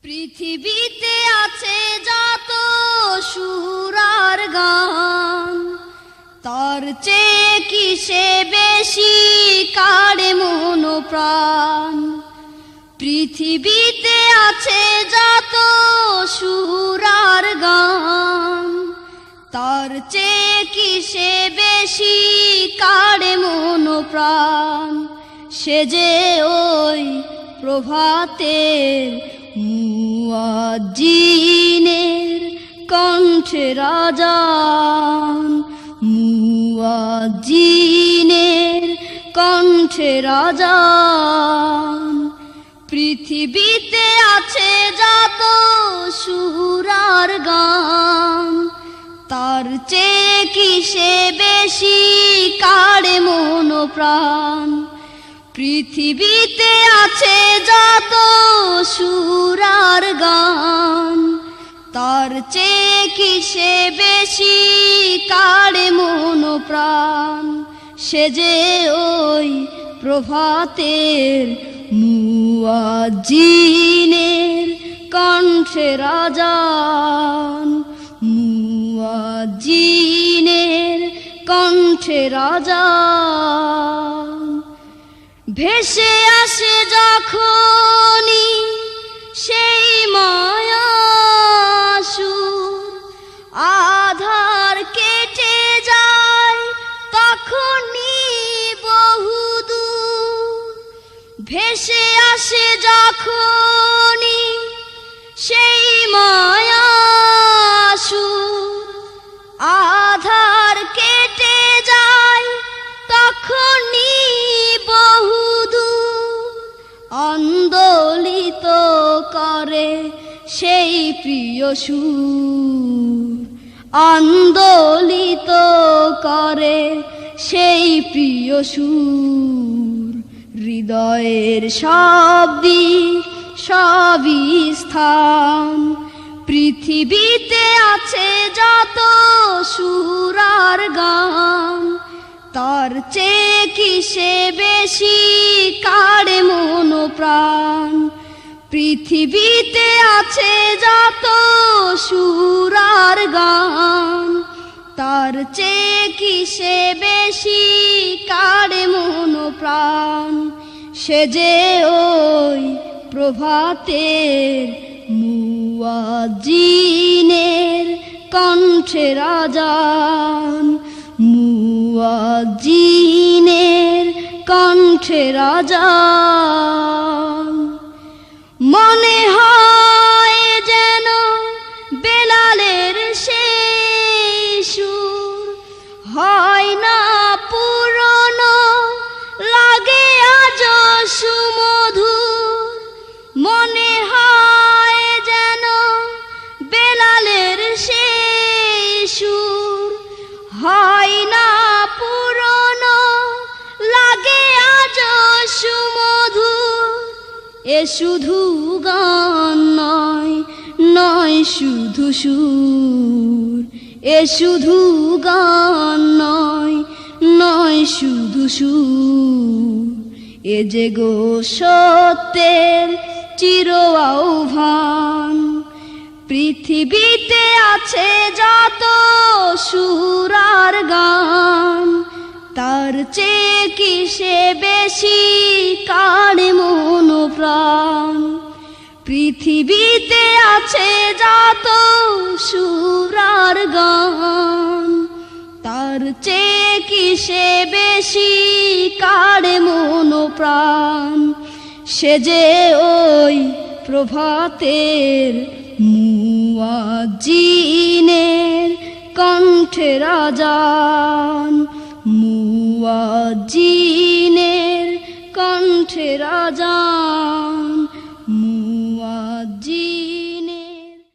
পৃথিবীতে আছে যত সুর আর গান, তার চেয়ে কিসে বেশি কাড়ে মন প্রাণ। পৃথিবীতে আছে যত সুর আর গান, তার চেয়ে কিসে বেশি কাড়ে মন প্রাণ। সে যে ওই প্রভাতের মুয়াজ্জিনের কণ্ঠে রাজান, মুয়াজ্জিনের কণ্ঠে রাজান। পৃথিবীতে আছে যত সুর আর গান, তার চেয়ে কিসে বেশি কাড়ে মন প্রাণ। পৃথিবীতে আছে যত সুর আর গান, তার চেয়ে কিসে বেশি কাড়ে মন প্রাণ। সে যে ওই প্রভাতের মুয়াজ্জিনের কণ্ঠে রাজান, মুয়াজ্জিনের কণ্ঠে রাজান। ভেসে আসে যখনই সেই মায়ার সুর, আধার কেটে যায় তখনই বহুদূর। ভেসে আসে যখনই সেই মায়ার সুর, আধার কেটে যায় তখনই বহুদূর। আন্দোলিত করে সেই প্রিয় সুর, আন্দোলিত করে সেই প্রিয় সুর। হৃদয়ের সব দিক সবই স্থান। পৃথিবীতে আছে যত সুর আর গান, তার চেয়ে কিসে বেশি কাড়ে মন প্রাণ। পৃথিবীতে আছে যত সুর আর গান, তার চেয়ে কিসে বেশি কাড়ে মন প্রাণ। সে যে ওই প্রভাতের মুয়াজ্জিনের কণ্ঠে রাজান, মুয়াজ্জিনের কণ্ঠে রাজান। মনে হয় যেন বেলালের সেই সুর, হয় না পুরনো, লাগে আজও সুমধুর। মনে হয় যেন বেলালের সেই সুর, হয় না পুরনো, লাগে আজও সুমধুর। এ শুধু গান নয়, নয় শুধু সুর। এ শুধু গান নয়, নয় শুধু সুর। এ যে গো সত্যের চির আহ্বান। পৃথিবীতে আছে যত সুর আর গান, তার চেয়ে কিসে বেশি কাড়ে মন প্রাণ। পৃথিবীতে আছে যত সুর আর গান, তার চেয়ে কিসে বেশি কাড়ে মন প্রাণ। সে যে ওই প্রভাতের মুয়াজ্জিনের কণ্ঠে রাজান, মুয়াজ্জিনের কণ্ঠে রাজান।